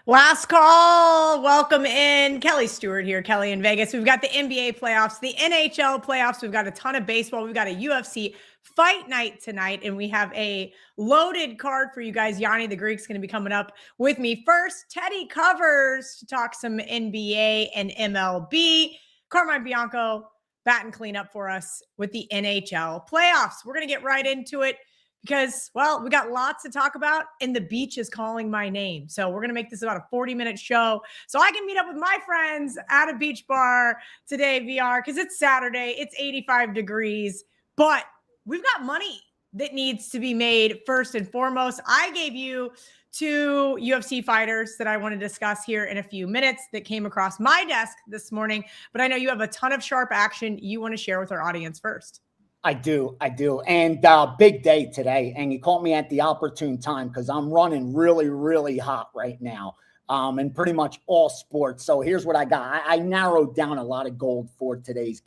Last call. Welcome in. Kelly Stewart here, Kelly in Vegas. We've got the NBA playoffs, the NHL playoffs. We've got a ton of baseball. We've got a UFC fight night tonight, and we have a loaded card for you guys. Gianni the Greek's going to be coming up with me first. Teddy covers to talk some NBA and MLB. Carmine Bianco batting cleanup for us with the NHL playoffs. We're going to get right into it. Because, well, we got lots to talk about, and the beach is calling my name. So we're going to make this about a 40-minute show so I can meet up with my friends at a beach bar today, VR, because it's Saturday. It's 85 degrees, but we've got money that needs to be made first and foremost. I gave you two UFC fighters that I want to discuss here in a few minutes that came across my desk this morning, but I know you have a ton of sharp action you want to share with our audience first. I do. And big day today. And you caught me at the opportune time because I'm running really, really hot right now in pretty much all sports. So here's what I got. I narrowed down a lot of gold for today's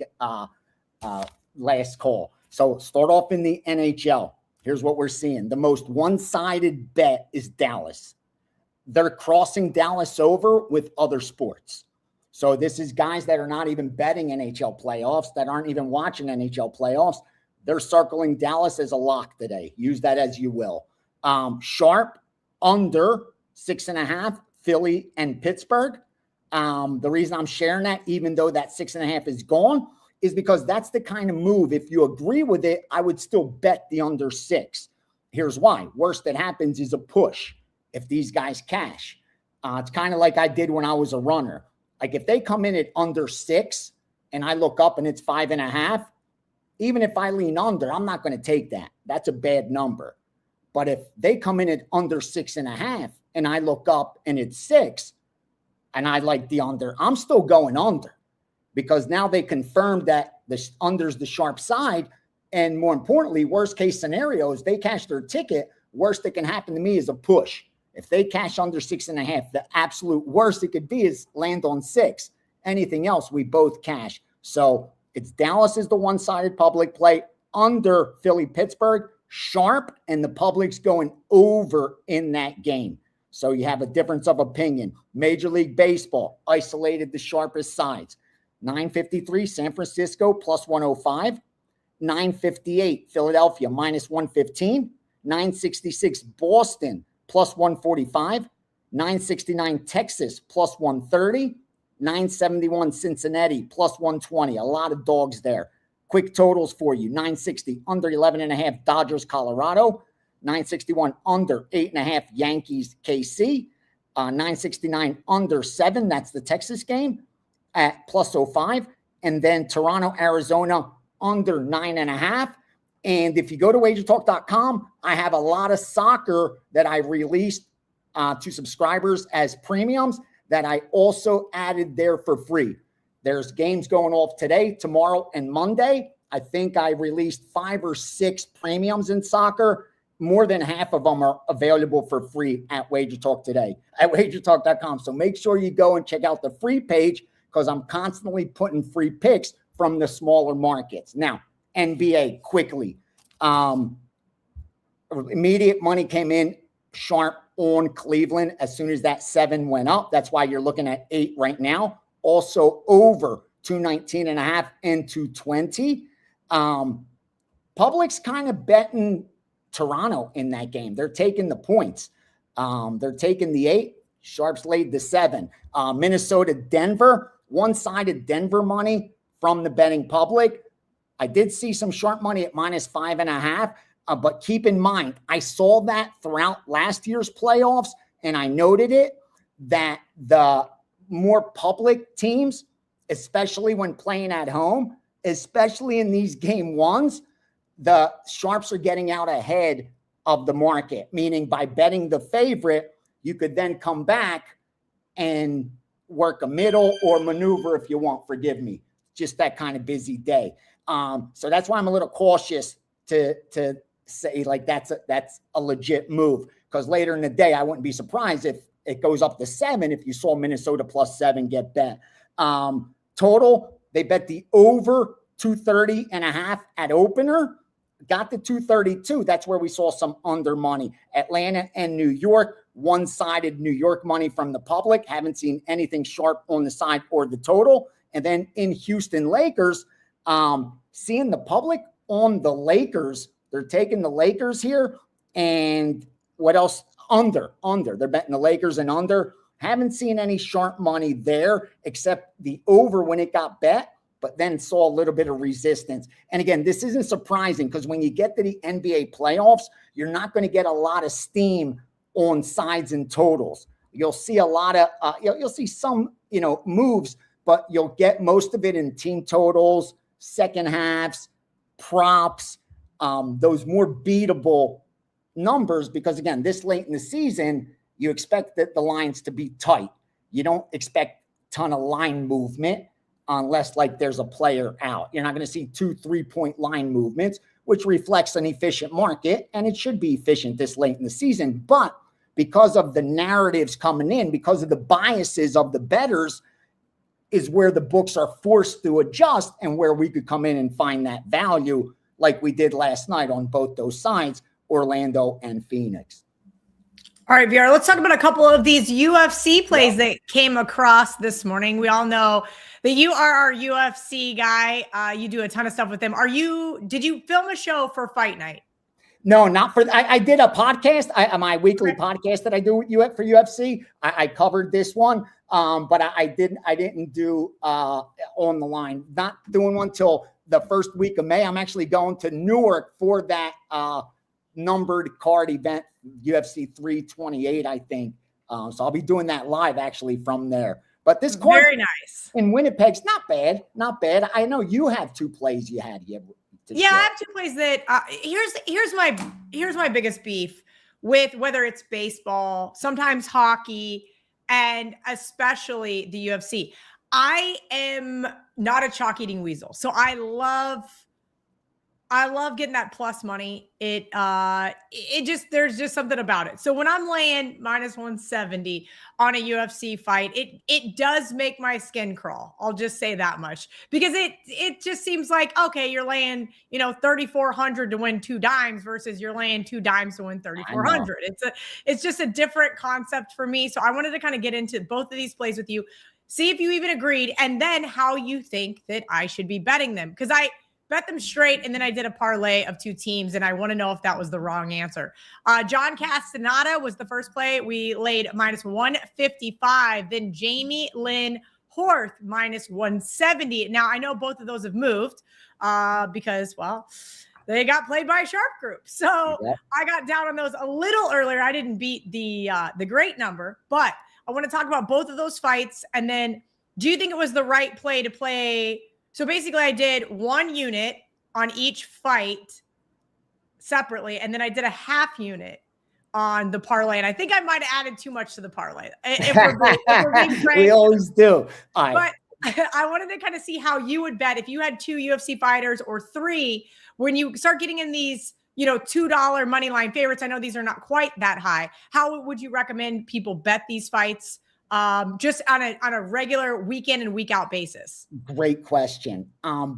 last call. So start off in the NHL. Here's what we're seeing. The most one-sided bet is Dallas. They're crossing Dallas over with other sports. So this is guys that are not even betting NHL playoffs, that aren't even watching NHL playoffs. They're circling Dallas as a lock today. Use that as you will. Sharp, under 6.5, Philly and Pittsburgh. The reason I'm sharing that, even though that 6.5 is gone, is because that's the kind of move. If you agree with it, I would still bet the under 6. Here's why. Worst that happens is a push if these guys cash. It's kind of like I did when I was a runner. Like if they come in at under 6 and I look up and it's 5.5, even if I lean under, I'm not going to take that. That's a bad number. But if they come in at under 6.5 and I look up and it's 6 and I like the under, I'm still going under because now they confirmed that the under's the sharp side. And more importantly, worst case scenario is they cash their ticket. Worst that can happen to me is a push. If they cash under 6.5, the absolute worst it could be is land on 6. Anything else, we both cash. So it's Dallas is the one-sided public play, under Philly, Pittsburgh, sharp, and the public's going over in that game. So you have a difference of opinion. Major League Baseball isolated the sharpest sides. 953, San Francisco, plus 105. 958, Philadelphia, minus 115. 966, Boston, plus 145, 969 Texas, plus 130, 971 Cincinnati, plus 120. A lot of dogs there. Quick totals for you. 960, under 11.5, Dodgers, Colorado. 961, under 8.5, Yankees, KC. 969, under 7, that's the Texas game, at plus 05. And then Toronto, Arizona, under 9.5. And if you go to WagerTalk.com, I have a lot of soccer that I released to subscribers as premiums that I also added there for free. There's games going off today, tomorrow, and Monday. I think I released 5 or 6 premiums in soccer. More than half of them are available for free at WagerTalk today, at WagerTalk.com. So make sure you go and check out the free page because I'm constantly putting free picks from the smaller markets. Now, NBA quickly. Immediate money came in sharp on Cleveland as soon as that 7 went up. That's why you're looking at 8 right now. Also over 219.5 and 220. Public's kind of betting Toronto in that game. They're taking the points. They're taking the 8. Sharps laid the 7. Minnesota, Denver, one-sided Denver money from the betting public. I did see some sharp money at minus 5.5, but keep in mind, I saw that throughout last year's playoffs, and I noted it, that the more public teams, especially when playing at home, especially in these game ones, the sharps are getting out ahead of the market, meaning by betting the favorite, you could then come back and work a middle or maneuver if you want, forgive me. Just that kind of busy day. So that's why I'm a little cautious to say like that's a legit move, because later in the day, I wouldn't be surprised if it goes up to 7 if you saw Minnesota plus 7 get bet. Total, they bet the over 230.5 at opener, got the 232. That's where we saw some under money. Atlanta and New York, one-sided New York money from the public. Haven't seen anything sharp on the side or the total. And then in Houston Lakers, seeing the public on the Lakers. They're taking the Lakers here. And what else? Under. They're betting the Lakers and under. Haven't seen any sharp money there except the over when it got bet, but then saw a little bit of resistance. And again, this isn't surprising because when you get to the NBA playoffs, you're not going to get a lot of steam on sides and totals. You'll see a lot of, you'll see some, moves, but you'll get most of it in team totals, second halves, props, those more beatable numbers, because again, this late in the season, you expect that the lines to be tight. You don't expect a ton of line movement unless like there's a player out. You're not going to see 2-3 point line movements, which reflects an efficient market, and it should be efficient this late in the season. But because of the narratives coming in, because of the biases of the bettors, is where the books are forced to adjust and where we could come in and find that value like we did last night on both those sides, Orlando and Phoenix. All right, VR, let's talk about a couple of these UFC plays that came across this morning. We all know that you are our UFC guy. You do a ton of stuff with them. Did you film a show for Fight Night? No, not for, I did a podcast, my weekly podcast that I do for UFC. I covered this one, but I didn't do on the line, not doing one till the first week of May. I'm actually going to Newark for that numbered card event, UFC 328, I think. So I'll be doing that live actually from there. But this card very nice in Winnipeg's not bad. I know you have two plays you had. I have two plays that here's my biggest beef with whether it's baseball, sometimes hockey, and especially the UFC. I am not a chalk eating weasel, so I love getting that plus money. There's just something about it. So when I'm laying minus 170 on a UFC fight, it does make my skin crawl. I'll just say that much, because it just seems like, okay, you're laying, 3,400 to win 2 dimes versus you're laying 2 dimes to win 3,400. It's just a different concept for me. So I wanted to kind of get into both of these plays with you, see if you even agreed, and then how you think that I should be betting them. Because I bet them straight, and then I did a parlay of 2 teams, and I want to know if that was the wrong answer. John Castaneda was the first play. We laid minus 155. Then Jamie Lynn Horth minus 170. Now, I know both of those have moved because, well, they got played by a sharp group. So yeah. I got down on those a little earlier. I didn't beat the great number, but I want to talk about both of those fights. And then, do you think it was the right play to play? So basically I did 1 unit on each fight separately, and then I did a half unit on the parlay. And I think I might have added too much to the parlay. If we're being frank. We always do. But I wanted to kind of see how you would bet if you had 2 UFC fighters or 3, when you start getting in these, $2 money line favorites. I know these are not quite that high. How would you recommend people bet these fights? Just on a regular week in and week out basis? Great question.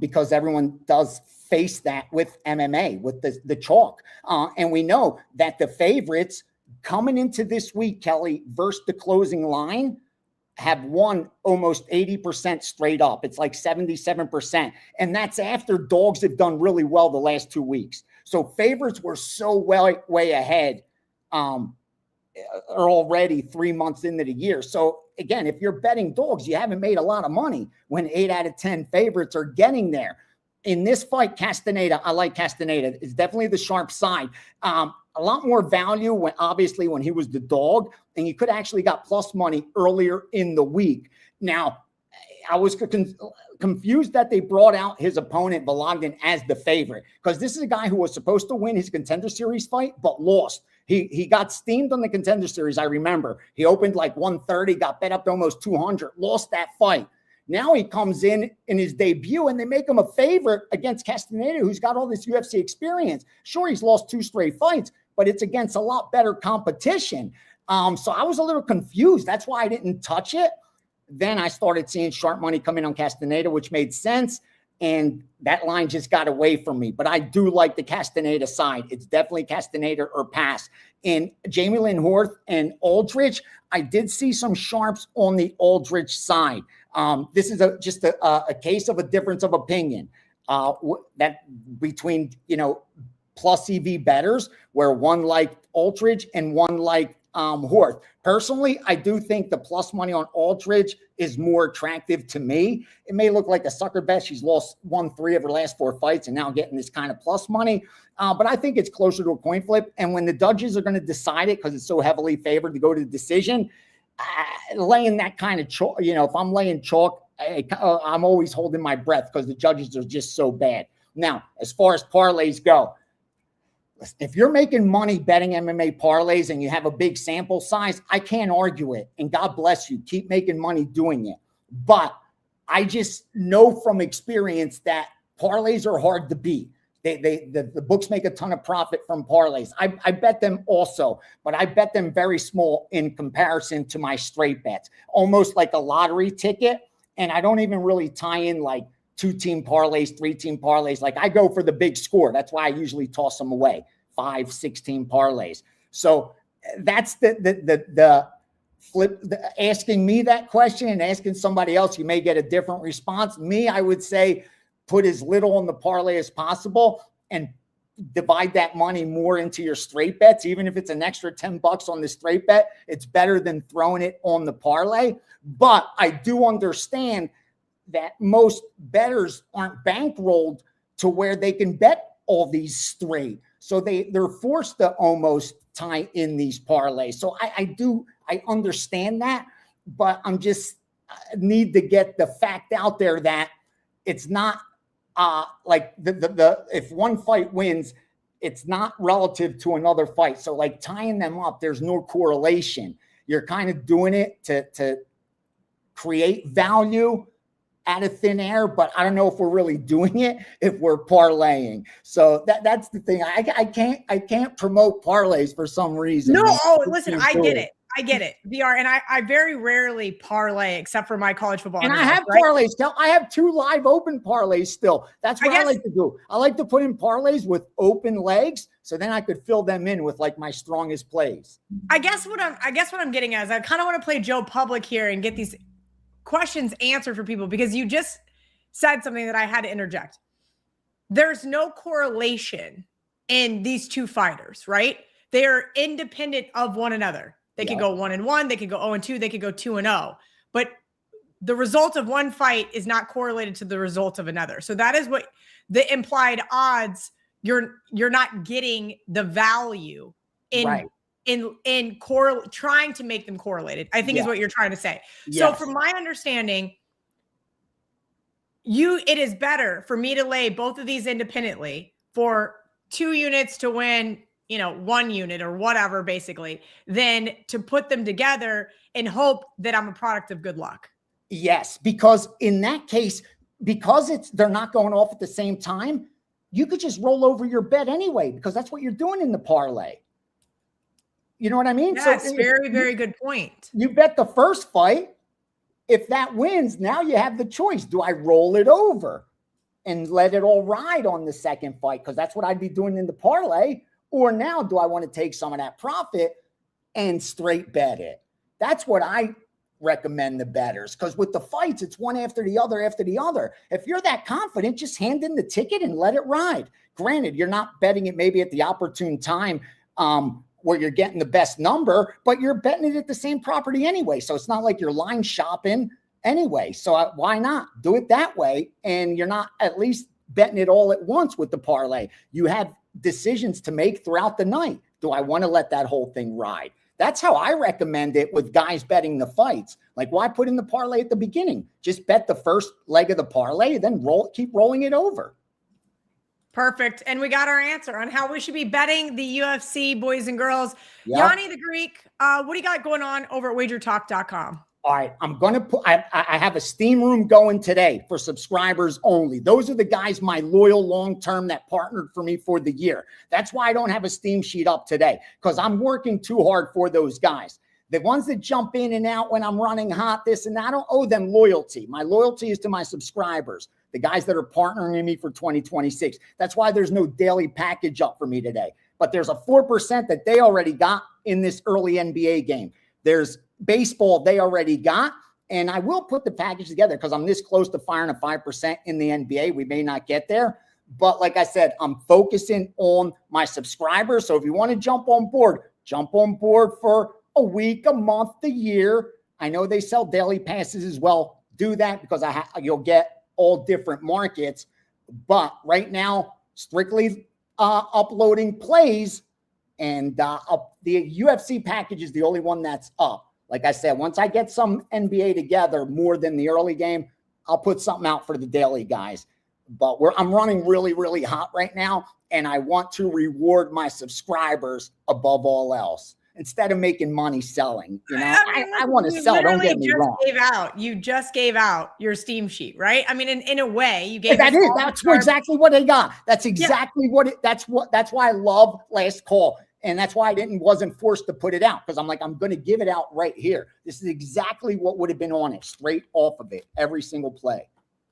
Because everyone does face that with MMA, with the chalk. And we know that the favorites coming into this week, Kelly, versus the closing line, have won almost 80% straight up. It's like 77%. And that's after dogs have done really well the last 2 weeks. So favorites were so way ahead. Are already 3 months into the year. So again, if you're betting dogs, you haven't made a lot of money when 8 out of 10 favorites are getting there. In this fight, Castaneda, I like Castaneda. It's definitely the sharp side. A lot more value when he was the dog, and you could actually got plus money earlier in the week. Now, I was confused that they brought out his opponent, Vologin, as the favorite, because this is a guy who was supposed to win his Contender Series fight, but lost. He got steamed on the Contender Series, I remember. He opened like 130, got bet up to almost 200, lost that fight. Now he comes in his debut, and they make him a favorite against Castaneda, who's got all this UFC experience. Sure, he's lost 2 straight fights, but it's against a lot better competition. So I was a little confused. That's why I didn't touch it. Then I started seeing sharp money come in on Castaneda, which made sense. and that line just got away from me. But I do like the Castaneda side. It's definitely Castaneda or pass. In Jamie Lynn Horth and Aldridge, I did see some sharps on the Aldridge side. This is just a case of a difference of opinion that between, plus EV bettors, where one liked Aldridge and one liked Horth. Personally, I do think the plus money on Aldridge is more attractive to me. It may look like a sucker bet. She's won 3 of her last 4 fights and now getting this kind of plus money. But I think it's closer to a coin flip. And when the judges are going to decide it, because it's so heavily favored to go to the decision, laying that kind of chalk, if I'm laying chalk, I'm always holding my breath because the judges are just so bad. Now, as far as parlays go, if you're making money betting MMA parlays and you have a big sample size, I can't argue it. And God bless you. Keep making money doing it. But I just know from experience that parlays are hard to beat. The books make a ton of profit from parlays. I bet them also, but I bet them very small in comparison to my straight bets, almost like a lottery ticket. And I don't even really tie in like 2-team parlays, 3-team parlays. Like I go for the big score. That's why I usually toss them away. 5, 6-team parlays. So that's the flip. Asking me that question and asking somebody else, you may get a different response. Me, I would say put as little on the parlay as possible and divide that money more into your straight bets. Even if it's an extra $10 on the straight bet, it's better than throwing it on the parlay. But I do understand that most bettors aren't bankrolled to where they can bet all these straight. So they're forced to almost tie in these parlays. So I understand that, but I'm just need to get the fact out there that it's not like the if one fight wins, it's not relative to another fight. So like tying them up, there's no correlation. You're kind of doing it to create value out of thin air, but I don't know if we're really doing it if we're parlaying. So that's the thing. I can't promote parlays for some reason. No, listen, I get it. I get it, VR, and I very rarely parlay except for my college football. And I have parlays still. I have 2 live open parlays still. That's what I like to do. I like to put in parlays with open legs, so then I could fill them in with like my strongest plays. I guess what I'm getting at is I kind of want to play Joe Public here and get these questions answered for people, because you just said something that I had to interject. There's no correlation in these 2 fighters, right? They are independent of one another. They could go 1-1, they could go 0-2, they could go 2-0. But the result of one fight is not correlated to the result of another. So that is what the implied odds, you're not getting the value in trying to make them correlated, I think is what you're trying to say. Yes. So from my understanding, it is better for me to lay both of these independently for 2 units to win, 1 unit or whatever, basically, than to put them together and hope that I'm a product of good luck. Yes, because in that case, because they're not going off at the same time, you could just roll over your bet anyway, because that's what you're doing in the parlay. You know what I mean? That's very, very good point. You bet the first fight. If that wins, now you have the choice. Do I roll it over and let it all ride on the second fight? Because that's what I'd be doing in the parlay. Or now, do I want to take some of that profit and straight bet it? That's what I recommend the bettors. Because with the fights, it's one after the other after the other. If you're that confident, just hand in the ticket and let it ride. Granted, you're not betting it maybe at the opportune time where you're getting the best number, but you're betting it at the same property anyway. So it's not like you're line shopping anyway. So why not do it that way? And you're not at least betting it all at once with the parlay. You have decisions to make throughout the night. Do I want to let that whole thing ride? That's how I recommend it with guys betting the fights. Like, why put in the parlay at the beginning? Just bet the first leg of the parlay, then keep rolling it over. Perfect. And we got our answer on how we should be betting the UFC, boys and girls. Yep. Gianni the Greek, what do you got going on over at WagerTalk.com? All right, I'm going to put, I have a Steam room going today for subscribers only. Those are the guys, my loyal long-term that partnered for me for the year. That's why I don't have a Steam sheet up today, because I'm working too hard for those guys. The ones that jump in and out when I'm running hot, this and that, I don't owe them loyalty. My loyalty is to my subscribers. the guys that are partnering with me for 2026. That's why there's no daily package up for me today. But there's a 4% that they already got in this early NBA game. There's baseball they already got. And I will put the package together because I'm this close to firing a 5% in the NBA. We may not get there. But like I said, I'm focusing on my subscribers. So if you want to jump on board for a week, a month, a year. I know they sell daily passes as well. Do that because you'll get all different markets. But right now, strictly uploading plays, and the UFC package is the only one that's up. Like I said, once I get some NBA together more than the early game, I'll put something out for the daily guys. But I'm running really, really hot right now, and I want to reward my subscribers above all else instead of making money selling. You know, I want to sell. Don't get me wrong. You just gave out your Steam sheet, right? I mean, in a way, you gave. That's exactly what they got. That's exactly that's why I love Last Call. And that's why I wasn't forced to put it out because I'm like, I'm going to give it out right here. This is exactly what would have been on it, straight off of it, every single play.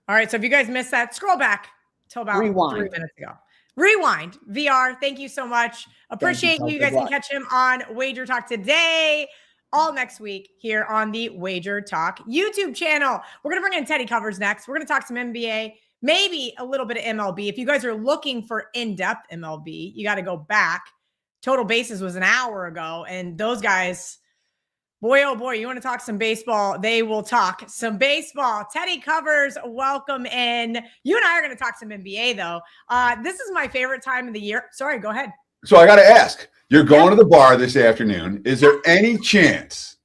All right. So if you guys missed that, scroll back till about 3 minutes ago. Rewind. VR, thank you so much. Appreciate you. You guys can catch him on WagerTalk today, all next week here on the WagerTalk YouTube channel. We're going to bring in Teddy Covers next. We're going to talk some NBA, maybe a little bit of MLB. If you guys are looking for in-depth MLB, you got to go back. Total Bases was an hour ago, and those guys, boy, oh boy, you want to talk some baseball, they will talk some baseball. Teddy Covers, welcome in. You and I are going to talk some NBA, though. This is my favorite time of the year. Sorry, go ahead. So I got to ask, you're going to the bar this afternoon. Is there any chance,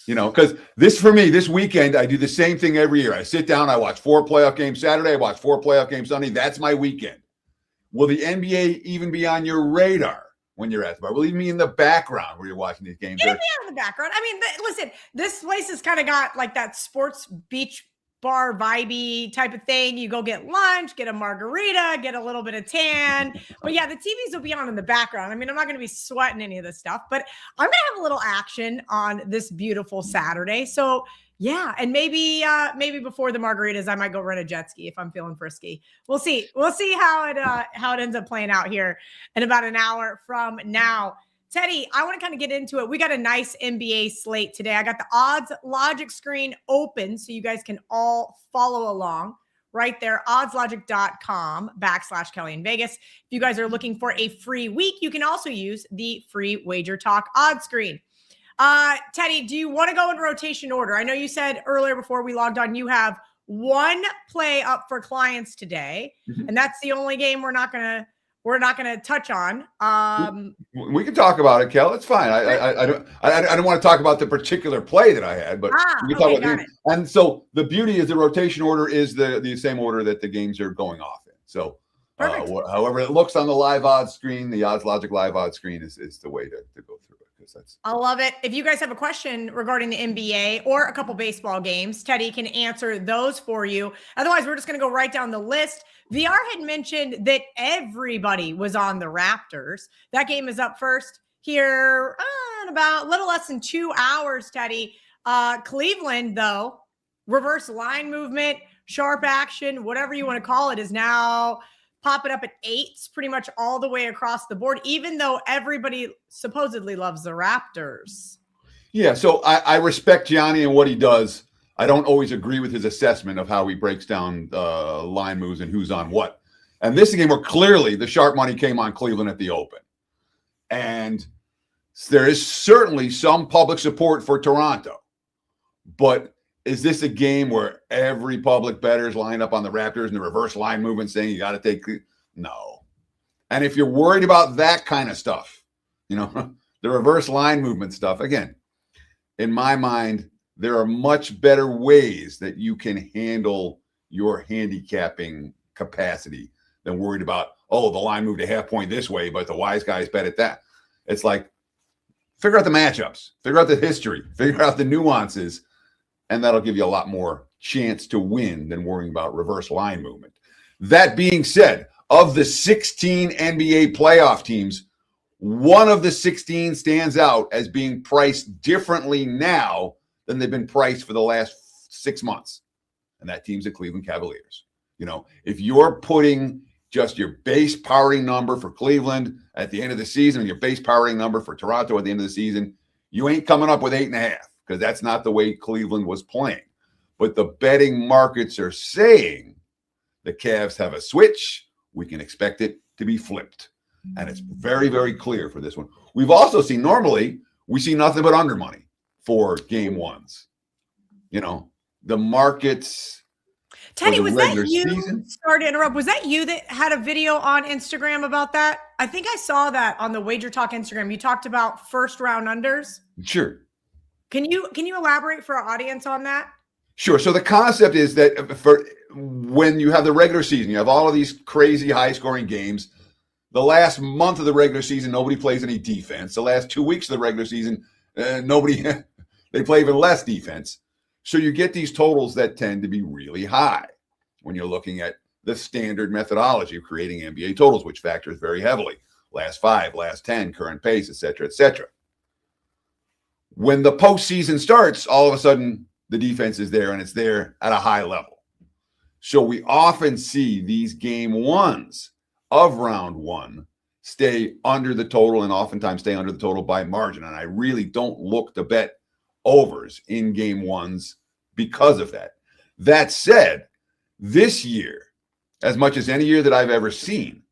because for me, this weekend, I do the same thing every year. I sit down, I watch 4 playoff games Saturday, I watch 4 playoff games Sunday. That's my weekend. Will the NBA even be on your radar when you're at the bar? Will you be in the background where you're watching these games? It'll be in the background. I mean, listen, this place has kind of got like that sports beach bar vibey type of thing. You go get lunch, get a margarita, get a little bit of tan. But yeah, the TVs will be on in the background. I mean, I'm not going to be sweating any of this stuff, but I'm going to have a little action on this beautiful Saturday. So yeah, and maybe before the margaritas, I might go rent a jet ski if I'm feeling frisky. We'll see. We'll see how it ends up playing out here in about an hour from now. Teddy, I want to kind of get into it. We got a nice NBA slate today. I got the odds logic screen open so you guys can all follow along right there. oddslogic.com/Kelly in Vegas. If you guys are looking for a free week, you can also use the free WagerTalk odds screen. Teddy, do you want to go in rotation order? I know you said earlier before we logged on, you have one play up for clients today, and that's the only game we're not gonna touch on. We can talk about it, Kel. It's fine. I don't want to talk about the particular play that I had, but we can talk about it. And so the beauty is the rotation order is the same order that the games are going off in. So however it looks on the live odds screen, the Odds Logic live odds screen is the way to go through it. I love it. If you guys have a question regarding the NBA or a couple baseball games, Teddy can answer those for you. Otherwise, we're just going to go right down the list. VR had mentioned that everybody was on the Raptors. That game is up first here in about a little less than 2 hours, Teddy. Cleveland, though, reverse line movement, sharp action, whatever you want to call it, is now popping up at 8s pretty much all the way across the board, even though everybody supposedly loves the Raptors. Yeah, so I respect Gianni and what he does. I don't always agree with his assessment of how he breaks down line moves and who's on what. And this is a game where clearly the sharp money came on Cleveland at the open. And there is certainly some public support for Toronto. But is this a game where every public bettor is lined up on the Raptors and the reverse line movement saying you got to take? No. And if you're worried about that kind of stuff, the reverse line movement stuff, again, in my mind, there are much better ways that you can handle your handicapping capacity than worried about, the line moved a half point this way, but the wise guys bet at that. It's like, figure out the matchups, figure out the history, figure out the nuances, and that'll give you a lot more chance to win than worrying about reverse line movement. That being said, of the 16 NBA playoff teams, one of the 16 stands out as being priced differently now than they've been priced for the last 6 months. And that team's the Cleveland Cavaliers. If you're putting just your base powering number for Cleveland at the end of the season, and your base powering number for Toronto at the end of the season, you ain't coming up with 8.5, because that's not the way Cleveland was playing. But the betting markets are saying the Cavs have a switch. We can expect it to be flipped. And it's very, very clear for this one. We've also seen, normally, we see nothing but under money for game ones. The markets. Teddy, was that you? Sorry to interrupt. Was that you that had a video on Instagram about that? I think I saw that on the WagerTalk Instagram. You talked about first round unders. Sure. Can you elaborate for our audience on that? Sure. So the concept is that when you have the regular season, you have all of these crazy high scoring games. The last month of the regular season, nobody plays any defense. The last 2 weeks of the regular season, they play even less defense. So you get these totals that tend to be really high when you're looking at the standard methodology of creating NBA totals, which factors very heavily. Last 5, last 10, current pace, et cetera, et cetera. When the postseason starts, all of a sudden the defense is there, and it's there at a high level. So we often see these game ones of round one stay under the total, and oftentimes stay under the total by margin. And I really don't look to bet overs in game ones because of that. That said, this year, as much as any year that I've ever seen,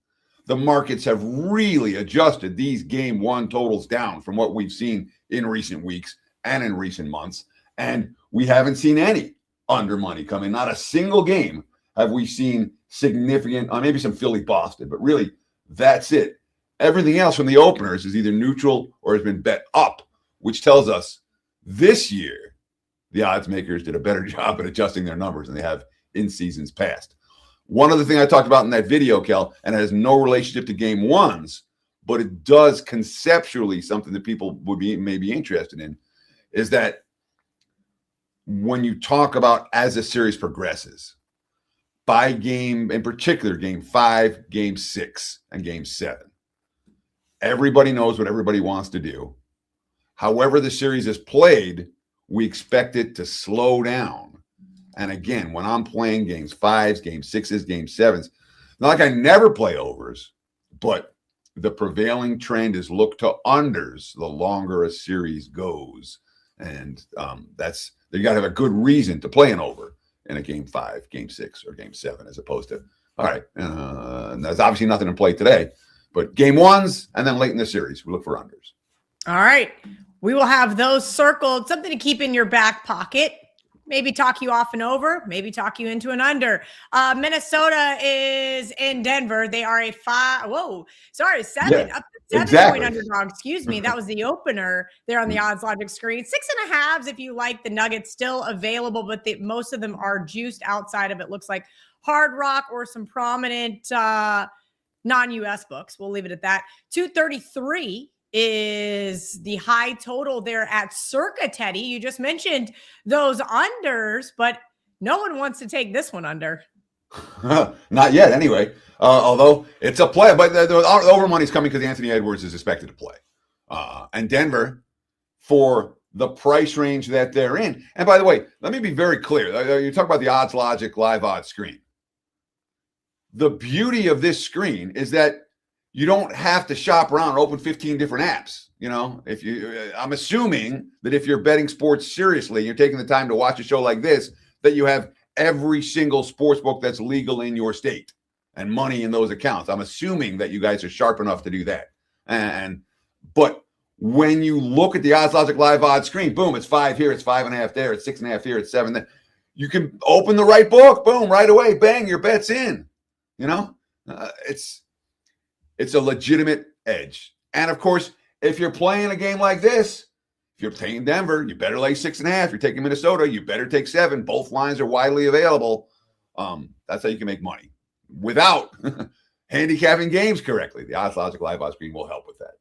the markets have really adjusted these game one totals down from what we've seen in recent weeks and in recent months. And we haven't seen any under money come in. Not a single game have we seen significant, maybe some Philly Boston, but really that's it. Everything else from the openers is either neutral or has been bet up, which tells us this year the odds makers did a better job at adjusting their numbers than they have in seasons past. One other thing I talked about in that video, Kel, and it has no relationship to game ones, but it does conceptually something that people would be maybe interested in, is that when you talk about as a series progresses, by game, in particular, game 5, game 6, and game 7, everybody knows what everybody wants to do. However the series is played, we expect it to slow down. And again, when I'm playing games 5s, game 6s, game 7s, not like I never play overs, but the prevailing trend is look to unders the longer a series goes. And that's, you got to have a good reason to play an over in a game 5, game 6, or game 7, as opposed to, all right, there's obviously nothing in play today, but game ones and then late in the series, we look for unders. All right. We will have those circled, something to keep in your back pocket. Maybe talk you off and over, maybe talk you into an under. Minnesota is in Denver. They are a 7 up to 7 exactly. point underdog. Excuse me. That was the opener there on the odds logic screen. 6.5s if you like the Nuggets, still available, but most of them are juiced outside of it. Looks like Hard Rock or some prominent non-US books. We'll leave it at that. 233 is the high total there at Circa, Teddy. You just mentioned those unders, but no one wants to take this one under. Not yet, anyway. Although it's a play, but the over money is coming because Anthony Edwards is expected to play. And Denver, for the price range that they're in. And by the way, let me be very clear. You talk about the odds logic live odds screen. The beauty of this screen is that you don't have to shop around and open 15 different apps. I'm assuming that if you're betting sports seriously, you're taking the time to watch a show like this, that you have every single sports book that's legal in your state and money in those accounts. I'm assuming that you guys are sharp enough to do that. But when you look at the odds logic live odds screen, boom, it's 5 here, it's 5.5 there, it's 6.5 here, it's 7 there. You can open the right book, boom, right away, bang, your bet's in. It's a legitimate edge. And of course, if you're playing a game like this, if you're playing Denver, you better lay 6.5. You're taking Minnesota, you better take 7. Both lines are widely available. That's how you can make money without handicapping games correctly. The odds logic live odds screen will help with that.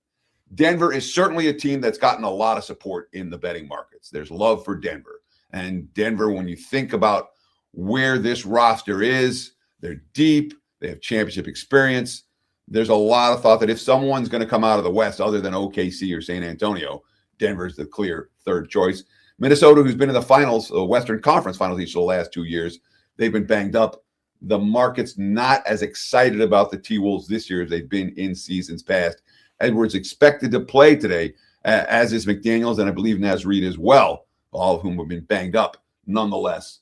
Denver is certainly a team that's gotten a lot of support in the betting markets. There's love for Denver. And Denver, when you think about where this roster is, they're deep, they have championship experience. There's a lot of thought that if someone's going to come out of the West other than OKC or San Antonio, Denver's the clear third choice. Minnesota, who's been in the finals, the Western Conference finals each of the last 2 years, they've been banged up. the market's not as excited about the T-Wolves this year as they've been in seasons past. Edwards expected to play today, as is McDaniels, and I believe Naz Reid as well, all of whom have been banged up. Nonetheless,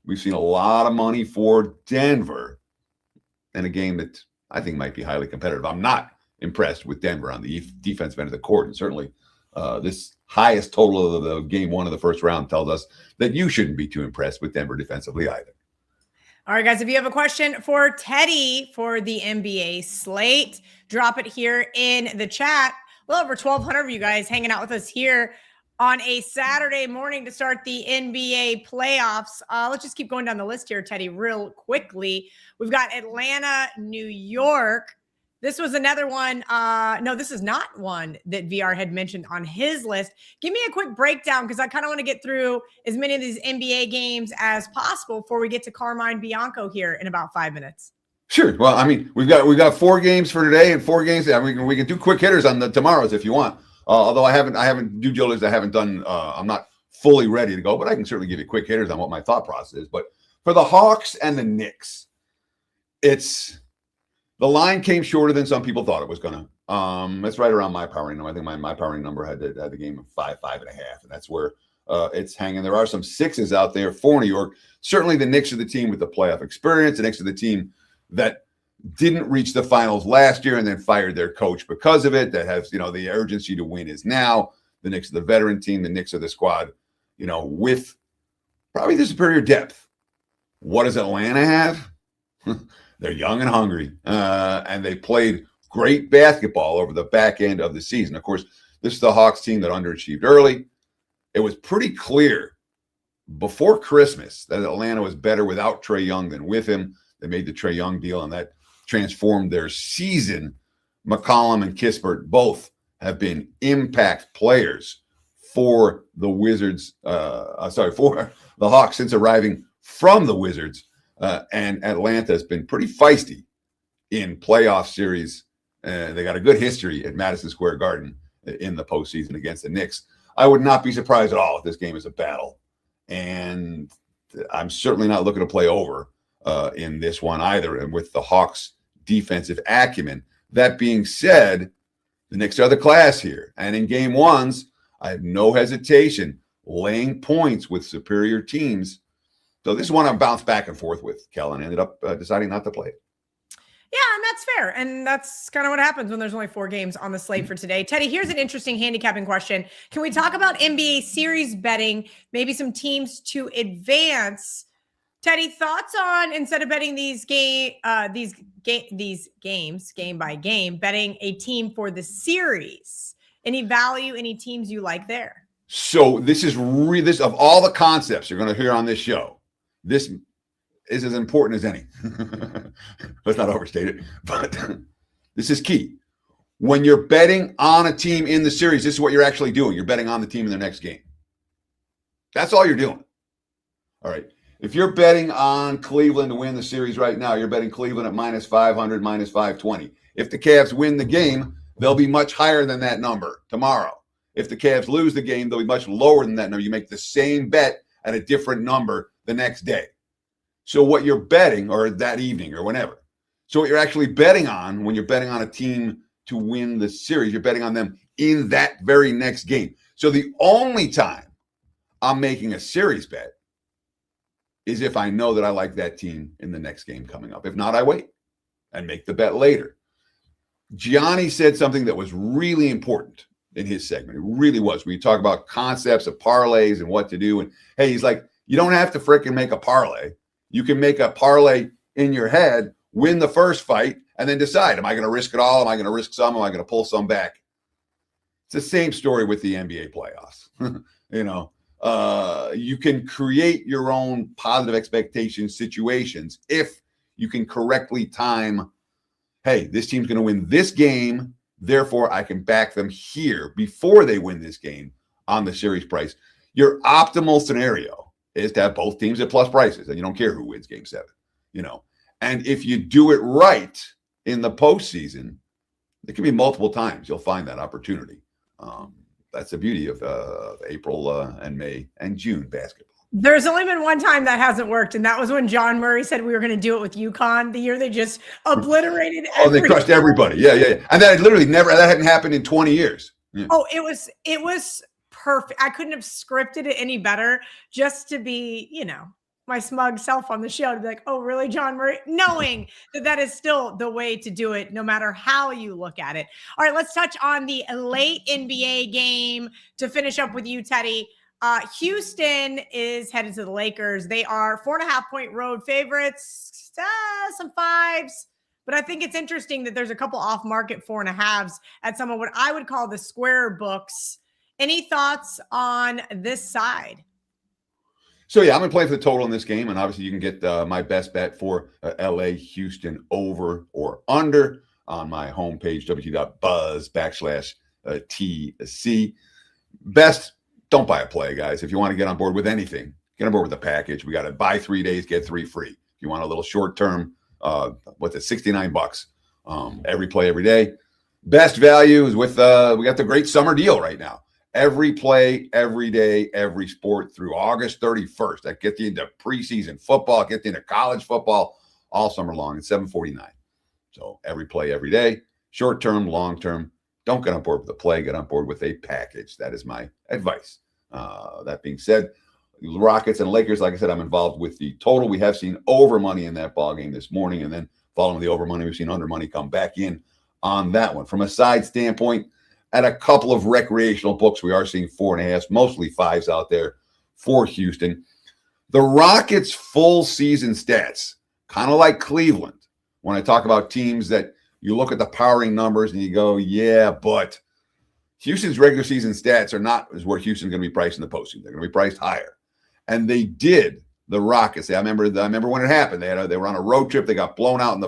we've seen a lot of money for Denver in a game that I think might be highly competitive. I'm not impressed with Denver on the defensive end of the court, and certainly this highest total of the game one of the first round tells us that you shouldn't be too impressed with Denver defensively either. All right, guys, if you have a question for Teddy for the NBA slate, drop it here in the chat. Well, over 1,200 of you guys hanging out with us here on a Saturday morning to start the NBA playoffs. Let's just keep going down the list here, Teddy, real quickly. We've got Atlanta, New York. This was another one. No, this is not one that VR had mentioned on his list. Give me a quick breakdown because I kind of want to get through as many of these NBA games as possible before we get to Carmine Bianco here in about 5 minutes. Sure. Well, I mean, we've got 4 games for today and 4 games. We can do quick hitters on the tomorrows if you want. Although I haven't due diligence. I haven't done. I'm not fully ready to go, but I can certainly give you quick hitters on what my thought process is. But for the Hawks and the Knicks, the line came shorter than some people thought it was going to. It's right around my powering number. I think my powering number had the game of 5.5, and that's where it's hanging. There are some 6s out there for New York. Certainly, the Knicks are the team with the playoff experience. The Knicks are the team that didn't reach the finals last year and then fired their coach because of it. That has, the urgency to win is now. The Knicks are the veteran team. The Knicks are the squad, with probably the superior depth. What does Atlanta have? They're young and hungry, and they played great basketball over the back end of the season. Of course, this is the Hawks team that underachieved early. It was pretty clear before Christmas that Atlanta was better without Trae Young than with him. They made the Trae Young deal, and that transformed their season. McCollum and Kispert both have been impact players for the Wizards. For the Hawks since arriving from the Wizards. And Atlanta has been pretty feisty in playoff series. They got a good history at Madison Square Garden in the postseason against the Knicks. I would not be surprised at all if this game is a battle. And I'm certainly not looking to play over in this one either, and with the Hawks' defensive acumen. That being said, the Knicks are the class here. And in game ones, I have no hesitation laying points with superior teams. So this is one I bounced back and forth with, Kellen. Ended up deciding not to play it. Yeah, and that's fair. And that's kind of what happens when there's only 4 games on the slate for today. Teddy, here's an interesting handicapping question. Can we talk about NBA series betting, maybe some teams to advance? Teddy, thoughts on, instead of betting these games game by game, betting a team for the series? Any value, any teams you like there? So this is this of all the concepts you're going to hear on this show, this is as important as any. Let's not overstate it, but this is key. When you're betting on a team in the series, this is what you're actually doing. You're betting on the team in their next game. That's all you're doing. All right. If you're betting on Cleveland to win the series right now, you're betting Cleveland at -500, -520. If the Cavs win the game, they'll be much higher than that number tomorrow. If the Cavs lose the game, they'll be much lower than that number. You make the same bet at a different number the next day. So what you're betting, or that evening or whenever. So what you're actually betting on when you're betting on a team to win the series, you're betting on them in that very next game. So the only time I'm making a series bet is if I know that I like that team in the next game coming up. If not, I wait and make the bet later. Gianni said something that was really important in his segment. It really was. When you talk about concepts of parlays and what to do. And hey, he's like, you don't have to fricking make a parlay. You can make a parlay in your head, win the first fight, and then decide, am I going to risk it all? Am I going to risk some? Am I going to pull some back? It's the same story with the NBA playoffs. You can create your own positive expectation situations if you can correctly time, hey, this team's going to win this game, therefore I can back them here before they win this game on the series price. Your optimal scenario is to have both teams at plus prices, and you don't care who wins game 7, And if you do it right in the postseason, it can be multiple times you'll find that opportunity. That's the beauty of April and May and June basketball. There's only been one time that hasn't worked, and that was when John Murray said we were going to do it with UConn the year they just obliterated. They crushed everybody. Yeah. And that hadn't happened in 20 years. Yeah. Oh, it was perfect. I couldn't have scripted it any better, just to be, my smug self on the show, to be like, oh, really, John Murray? Knowing that is still the way to do it, no matter how you look at it. All right, let's touch on the late NBA game to finish up with you, Teddy. Houston is headed to the Lakers. They are 4.5-point road favorites, some fives. But I think it's interesting that there's a couple off-market 4.5s at some of what I would call the square books. Any thoughts on this side? So, yeah, I'm going to play for the total in this game. And obviously you can get my best bet for LA Houston over or under on my homepage, wt.buzz/TC. Best, don't buy a play, guys. If you want to get on board with anything, get on board with the package. We got to buy 3 days, get 3 free. If you want a little short-term, $69 every play, every day. Best value is with, we got the great summer deal right now. Every play, every day, every sport through August 31st. That gets you into preseason football, gets you into college football all summer long. It's $7.49. So every play, every day, short-term, long-term. Don't get on board with a play. Get on board with a package. That is my advice. That being said, the Rockets and Lakers, like I said, I'm involved with the total. We have seen over money in that ball game this morning, and then following the over money, we've seen under money come back in on that one. From a side standpoint, at a couple of recreational books, we are seeing 4.5s, mostly 5s out there for Houston. The Rockets' full season stats, kind of like Cleveland. When I talk about teams that you look at the powering numbers and you go, yeah, but Houston's regular season stats are not as where Houston's going to be priced in the postseason. They're going to be priced higher. And they did, the Rockets. I remember when it happened. They were on a road trip. They got blown out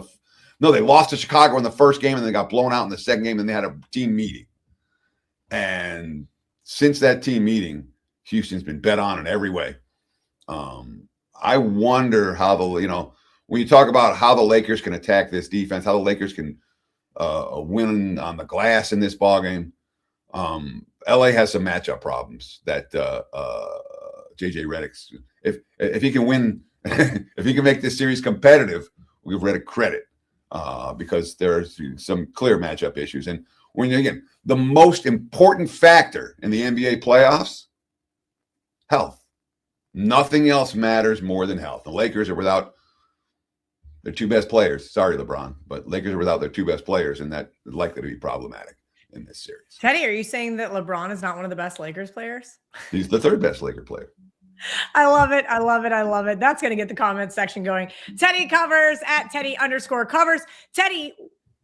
they lost to Chicago in the first game, and they got blown out in the second game, and they had a team meeting. And since that team meeting, Houston's been bet on in every way. I wonder how when you talk about how the Lakers can attack this defense, how the Lakers can win on the glass in this ballgame. LA has some matchup problems that JJ Redick's. If he can win, if he can make this series competitive, we give Redick credit because there's some clear matchup issues. And again, the most important factor in the NBA playoffs, health. Nothing else matters more than health. The Lakers are without their 2 best players. Sorry, LeBron, but Lakers are without their 2 best players, and that is likely to be problematic in this series. Teddy, are you saying that LeBron is not one of the best Lakers players? He's the 3rd best Laker player. I love it. I love it. I love it. That's going to get the comment section going. Teddy covers at Teddy_covers. Teddy,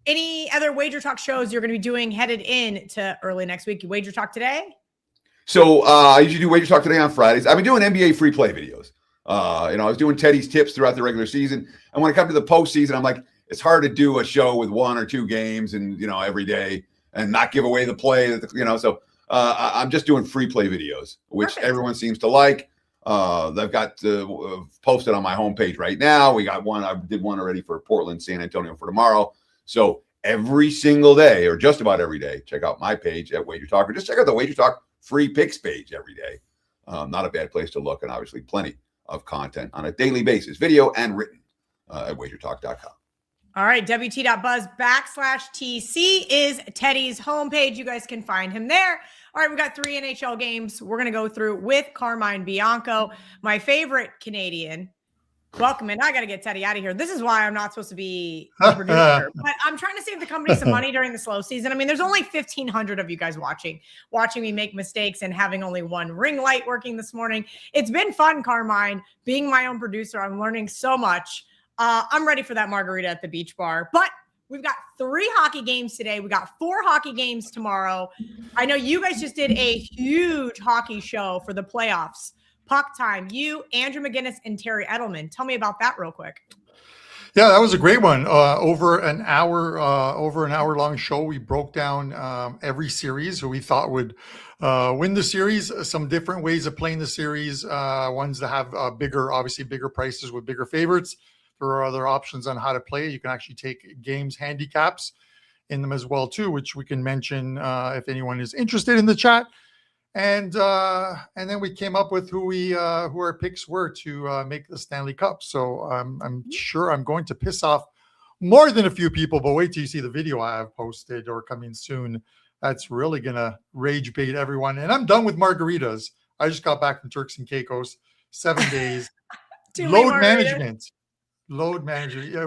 any other Wager Talk shows you're going to be doing headed in to early next week? You Wager Talk today? So I usually do Wager Talk today on Fridays. I've been doing NBA free play videos. I was doing Teddy's tips throughout the regular season. And when it comes to the postseason, I'm like, it's hard to do a show with 1 or 2 games and, every day and not give away the play, so I'm just doing free play videos, which Perfect. Everyone seems to like. I've got posted on my homepage right now. We got one. I did one already for Portland, San Antonio for tomorrow. So every single day, or just about every day, check out my page at Wager Talk, or just check out the Wager Talk free picks page every day. Not a bad place to look, and obviously plenty of content on a daily basis, video and written at wagertalk.com. All right, wt.buzz/TC is Teddy's homepage. You guys can find him there. All right, we've got 3 NHL games we're going to go through with Carmine Bianco, my favorite Canadian. Welcome in. I got to get Teddy out of here. This is why I'm not supposed to be a producer, but I'm trying to save the company some money during the slow season. I mean, there's only 1,500 of you guys watching me make mistakes and having only one ring light working this morning. It's been fun, Carmine, being my own producer. I'm learning so much. I'm ready for that margarita at the beach bar, but we've got 3 hockey games today. We got 4 hockey games tomorrow. I know you guys just did a huge hockey show for the playoffs. Puck Time. You, Andrew McGinnis, and Terry Edelman. Tell me about that real quick. Yeah, that was a great one. Over an hour long show. We broke down every series who we thought would win the series. Some different ways of playing the series. Ones that have bigger prices with bigger favorites. There are other options on how to play. You can actually take games handicaps in them as well too, which we can mention if anyone is interested in the chat. And then we came up with who our picks were to make the Stanley Cup. So I'm sure I'm going to piss off more than a few people, but wait till you see the video I have posted or coming soon. That's really gonna rage bait everyone. And I'm done with margaritas. I just got back from Turks and Caicos, 7 days. Load management. Yeah,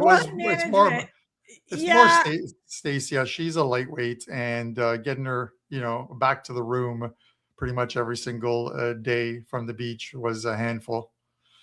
it's more Stacy. Yeah, she's a lightweight, and getting her, back to the room pretty much every single day from the beach was a handful.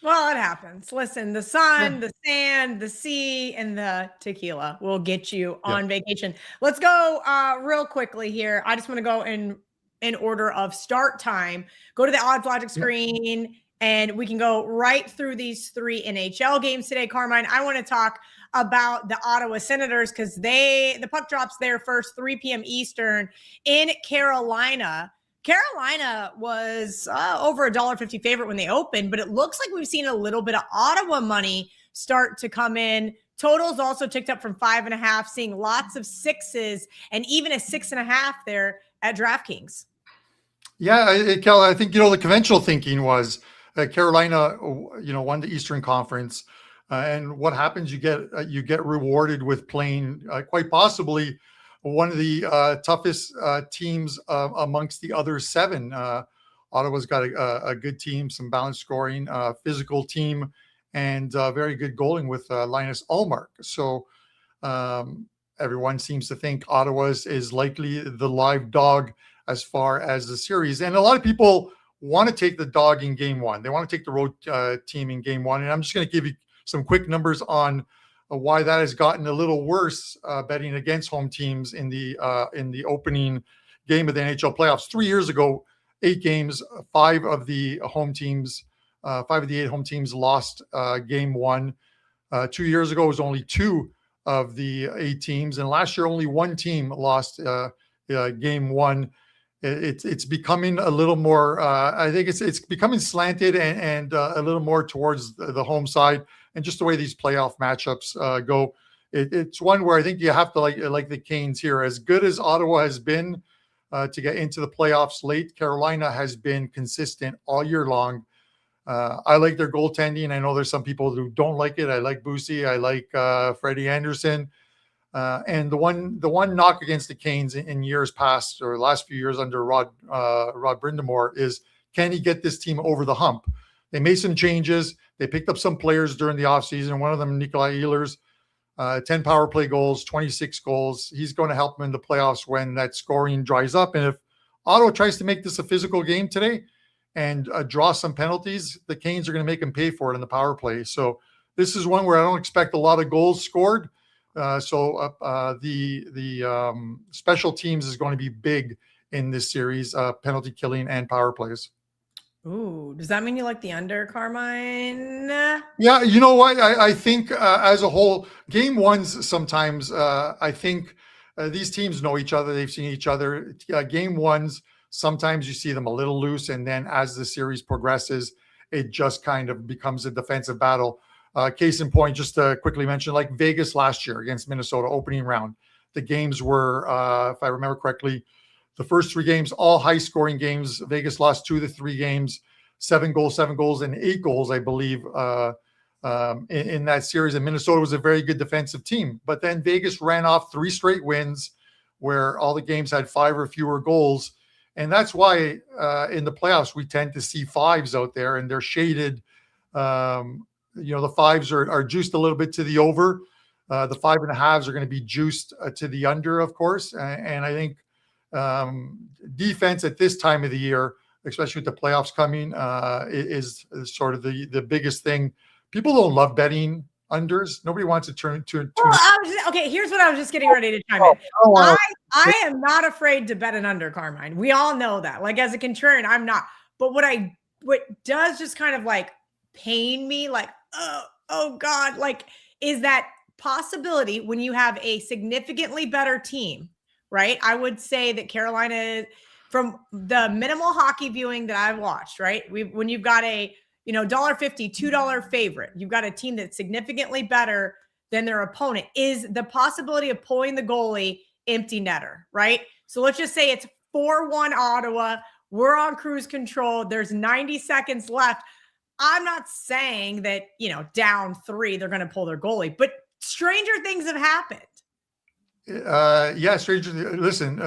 Well, it happens. Listen, the sun, the sand, the sea, and the tequila will get you on vacation. Let's go real quickly here. I just want to go in order of start time. Go to the odds logic screen, and we can go right through these 3 NHL games today. Carmine, I want to talk about the Ottawa Senators because the puck drops there first, 3 p.m. Eastern in Carolina. Carolina was over $1.50 favorite when they opened, but it looks like we've seen a little bit of Ottawa money start to come in. Totals also ticked up from 5.5, seeing lots of 6s and even a 6.5 there at DraftKings. Yeah, Kel, I think, the conventional thinking was Carolina, won the Eastern Conference. And what happens? You get rewarded with playing quite possibly one of the toughest teams amongst the other 7. Ottawa's got a good team, some balanced scoring, physical team, and very good goaling with Linus Ullmark. So everyone seems to think Ottawa is likely the live dog as far as the series. And a lot of people want to take the dog in game 1. They want to take the road team in game 1. And I'm just going to give you some quick numbers on why that has gotten a little worse betting against home teams in the opening game of the NHL playoffs. 3 years ago, 8 games, 5 of the 8 home teams lost game 1. 2 years ago, it was only 2 of the 8 teams, and last year only 1 team lost game 1. It's becoming a little more. I think it's becoming slanted and a little more towards the home side. And just the way these playoff matchups go, it's one where I think you have to like the Canes here. As good as Ottawa has been to get into the playoffs late, Carolina has been consistent all year long. I like their goaltending. I know there's some people who don't like it. I like Bussi. I like Freddie Anderson. And the one knock against the Canes in years past or the last few years under Rod Brindamore is, can he get this team over the hump? They made some changes. They picked up some players during the offseason. One of them, Nikolai Ehlers, 10 power play goals, 26 goals. He's going to help them in the playoffs when that scoring dries up. And if Ottawa tries to make this a physical game today and draw some penalties, the Canes are going to make them pay for it in the power play. So this is one where I don't expect a lot of goals scored. So the special teams is going to be big in this series, penalty killing and power plays. Ooh, does that mean you like the under, Carmine? Yeah, you know what? I think as a whole, game 1s sometimes, I think these teams know each other. They've seen each other. Game 1s, sometimes you see them a little loose, and then as the series progresses, it just kind of becomes a defensive battle. Case in point, just to quickly mention, like Vegas last year against Minnesota opening round. The games were, if I remember correctly, the first 3 games, all high-scoring games. Vegas lost 2 of the 3 games, 7 goals, and 8 goals, I believe, in that series. And Minnesota was a very good defensive team. But then Vegas ran off 3 straight wins where all the games had 5 or fewer goals. And that's why in the playoffs we tend to see 5s out there, and they're shaded. The 5s are juiced a little bit to the over. The 5.5s are going to be juiced to the under, of course. And I think defense at this time of the year, especially with the playoffs coming, is sort of the biggest thing. People don't love betting unders. Nobody wants to turn. Okay, here's what I was just getting ready to chime in. I am not afraid to bet an under, Carmine. We all know that. Like, as a contrarian, I'm not. But what does just kind of like pain me, like, oh God, like, is that possibility when you have a significantly better team, right? I would say that Carolina, from the minimal hockey viewing that I've watched, right? When you've got a $1.50, $2 favorite, you've got a team that's significantly better than their opponent, is the possibility of pulling the goalie empty netter, right? So let's just say it's 4-1 Ottawa. We're on cruise control. There's 90 seconds left. I'm not saying that, down 3, they're going to pull their goalie, but stranger things have happened. Yeah, stranger. Listen,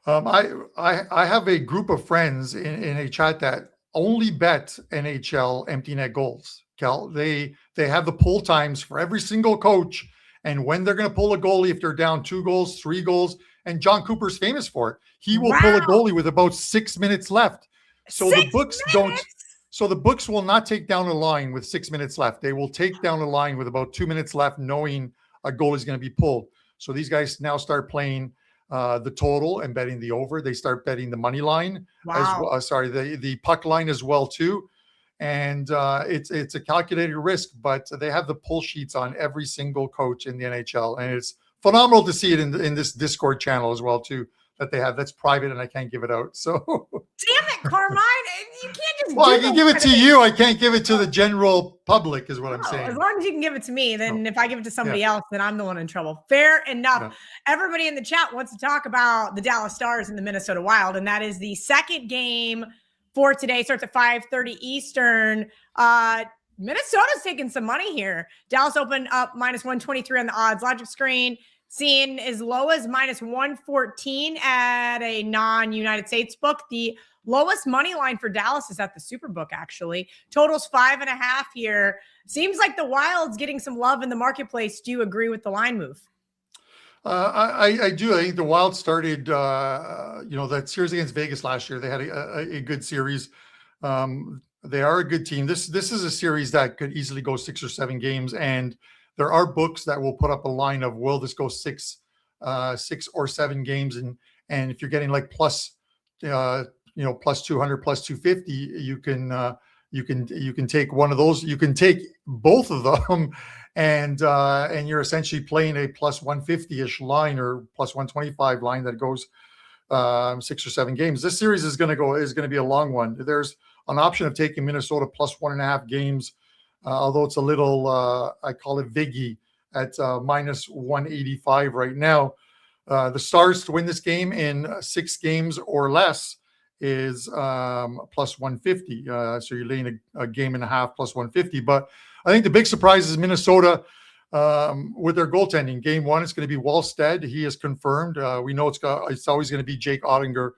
I have a group of friends in a chat that only bet NHL empty net goals. Cal, they have the pull times for every single coach and when they're going to pull a goalie if they're down 2 goals, 3 goals. And John Cooper's famous for it. He will pull a goalie with about 6 minutes left. So the books don't. So the books will not take down a line with 6 minutes left. They will take down a line with about 2 minutes left, knowing a goal is going to be pulled. So these guys now start playing the total and betting the over. They start betting the money line as well. The puck line as well too. And it's a calculated risk, but they have the pull sheets on every single coach in the NHL, and it's phenomenal to see it in this Discord channel as well too. That they have. That's private and I can't give it out. So damn it, Carmine. You can't just I can give it to you. I can't give it to the general public is what I'm saying. As long as you can give it to me, then if I give it to somebody else, then I'm the one in trouble. Fair enough. Yeah. Everybody in the chat wants to talk about the Dallas Stars and the Minnesota Wild, and that is the second game for today. Starts at 5:30 Eastern. Minnesota's taking some money here. Dallas opened up -123 on the odds logic screen, seeing as low as -114 at a non-United States book. The lowest money line for Dallas is at the Superbook, actually. Total's 5.5 here. Seems like the Wild's getting some love in the marketplace. Do you agree with the line move? I do. I think the Wild started, that series against Vegas last year. They had a good series. They are a good team. This is a series that could easily go 6 or 7 games, and there are books that will put up a line of will this go 6 or 7 games, and if you're getting like plus 200, plus 250, you can take one of those. You can take both of them, and you're essentially playing a plus 150-ish line or plus 125 line that goes 6 or 7 games. This series is going to be a long one. There's an option of taking Minnesota plus 1.5 games. Although it's a little, I call it Viggy at -185 right now. The Stars to win this game in 6 games or less is plus 150. So you're laying a game and a half plus 150. But I think the big surprise is Minnesota with their goaltending. Game 1, it's going to be Wallstead. He is confirmed. We know it's always going to be Jake Ottinger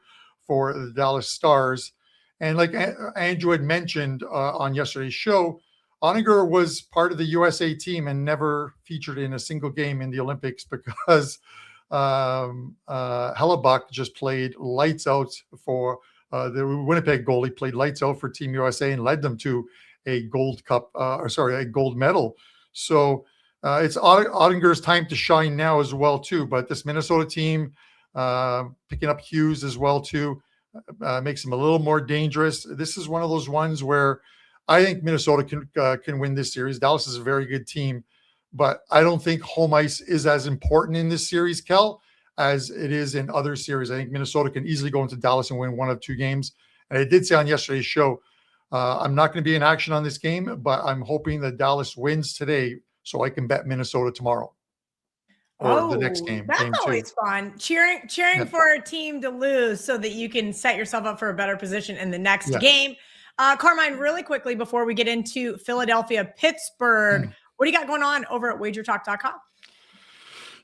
for the Dallas Stars. And like Andrew had mentioned on yesterday's show, Ottinger was part of the USA team and never featured in a single game in the Olympics because Hellebuck just played lights out for the Winnipeg goalie, played lights out for Team USA and led them to a gold medal. So it's Ottinger's time to shine now as well too. But this Minnesota team picking up Hughes as well too makes them a little more dangerous. This is one of those ones where I think Minnesota can win this series. Dallas is a very good team, but I don't think home ice is as important in this series, Kel, as it is in other series. I think Minnesota can easily go into Dallas and win 1 of 2 games. And I did say on yesterday's show, I'm not going to be in action on this game, but I'm hoping that Dallas wins today so I can bet Minnesota tomorrow or the next game. That's game always 2. fun. Cheering for a team to lose so that you can set yourself up for a better position in the next game. Carmine, really quickly before we get into Philadelphia, Pittsburgh, what do you got going on over at WagerTalk.com?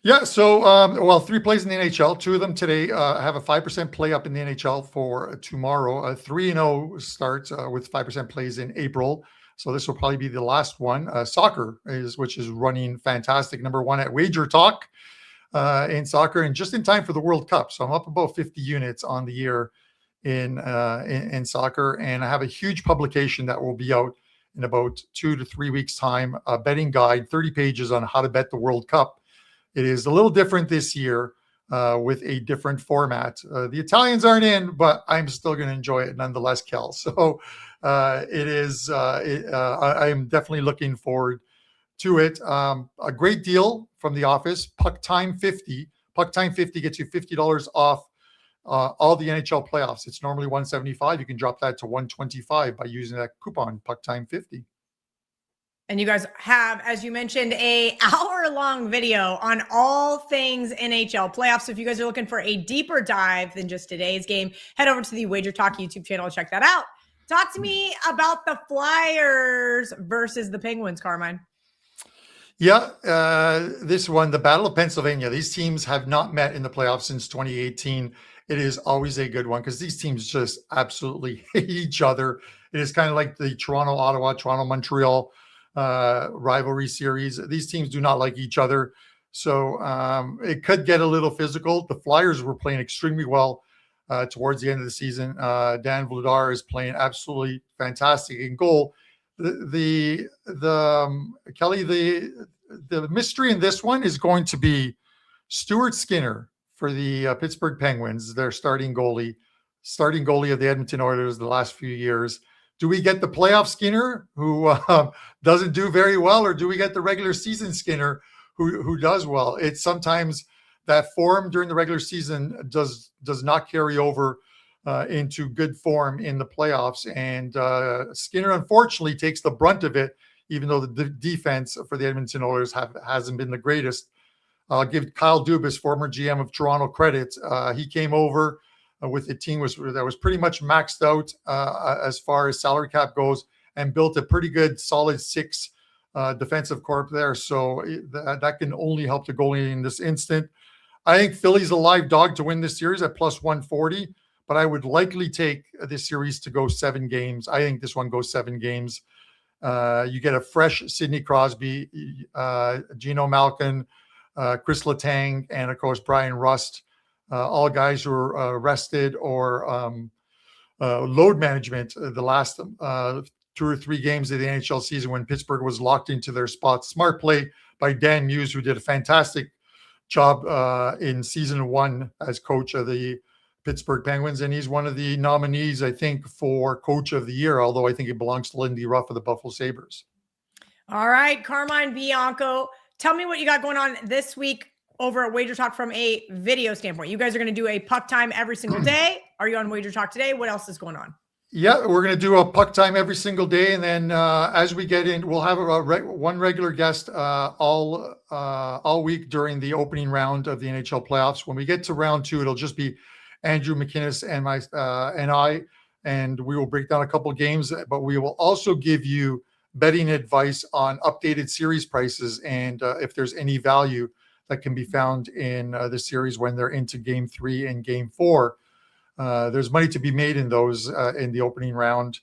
Yeah, so 3 plays in the NHL. 2 of them today. I have a 5% play up in the NHL for tomorrow. A 3-0 start with 5% plays in April. So this will probably be the last one. Soccer which is running fantastic. Number 1 at WagerTalk in soccer, and just in time for the World Cup. So I'm up about 50 units on the year in soccer, and I have a huge publication that will be out in about 2 to 3 weeks time, a betting guide, 30 pages on how to bet the World Cup. It is a little different this year with a different format. The Italians aren't in, but I'm still going to enjoy it nonetheless, Kel. So I am definitely looking forward to it. A great deal from the office, Puck Time 50. Puck Time 50 gets you $50 off all the NHL playoffs. It's normally $175. You can drop that to $125 by using that coupon, Puck Time 50. And you guys have, as you mentioned, a hour-long video on all things NHL playoffs. So if you guys are looking for a deeper dive than just today's game, head over to the WagerTalk YouTube channel and check that out. Talk to me about the Flyers versus the Penguins, Carmine. Yeah, this one, the Battle of Pennsylvania. These teams have not met in the playoffs since 2018. It is always a good one because these teams just absolutely hate each other. It is kind of like the Toronto-Ottawa, Toronto-Montreal rivalry series. These teams do not like each other. So it could get a little physical. The Flyers were playing extremely well towards the end of the season. Dan Vladar is playing absolutely fantastic in goal. Kelly, the mystery in this one is going to be Stuart Skinner for the Pittsburgh Penguins, their starting goalie of the Edmonton Oilers the last few years. Do we get the playoff Skinner who doesn't do very well, or do we get the regular season Skinner who does well? It's sometimes that form during the regular season does not carry over into good form in the playoffs. And Skinner, unfortunately, takes the brunt of it, even though the defense for the Edmonton Oilers hasn't been the greatest. I'll give Kyle Dubas, former GM of Toronto, credit. He came over with a team that was pretty much maxed out as far as salary cap goes, and built a pretty good, solid 6 defensive corp there. So that can only help the goalie in this instant. I think Philly's a live dog to win this series at plus 140, but I would likely take this series to go 7 games. I think this one goes 7 games. You get a fresh Sidney Crosby, Geno Malkin, Chris Letang, and of course Brian Rust, all guys who are rested or load management the last 2 or 3 games of the NHL season when Pittsburgh was locked into their spots. Smart play by Dan Muse, who did a fantastic job in season 1 as coach of the Pittsburgh Penguins, and he's one of the nominees, I think, for Coach of the Year, although I think it belongs to Lindy Ruff of the Buffalo Sabres. All right, Carmine Bianco, tell me what you got going on this week over at WagerTalk from a video standpoint. You guys are going to do a puck time every single day. Are you on WagerTalk today? What else is going on? Yeah, we're going to do a puck time every single day, and then as we get in, we'll have one regular guest all week during the opening round of the NHL playoffs. When we get to round 2, it'll just be Andrew McInnes and I, and we will break down a couple of games, but we will also give you betting advice on updated series prices and if there's any value that can be found in the series when they're into game 3 and game 4. There's money to be made in those in the opening round.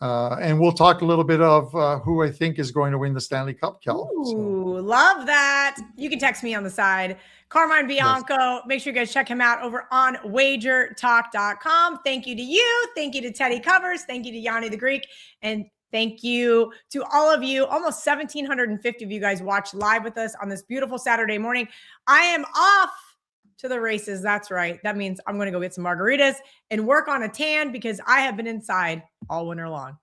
And we'll talk a little bit of who I think is going to win the Stanley Cup, Kel. Ooh, love that. You can text me on the side. Carmine Bianco, yes. Make sure you guys check him out over on WagerTalk.com. Thank you to you. Thank you to Teddy Covers. Thank you to Gianni the Greek. And thank you to all of you. Almost 1,750 of you guys watch live with us on this beautiful Saturday morning. I am off to the races. That's right. That means I'm going to go get some margaritas and work on a tan because I have been inside all winter long.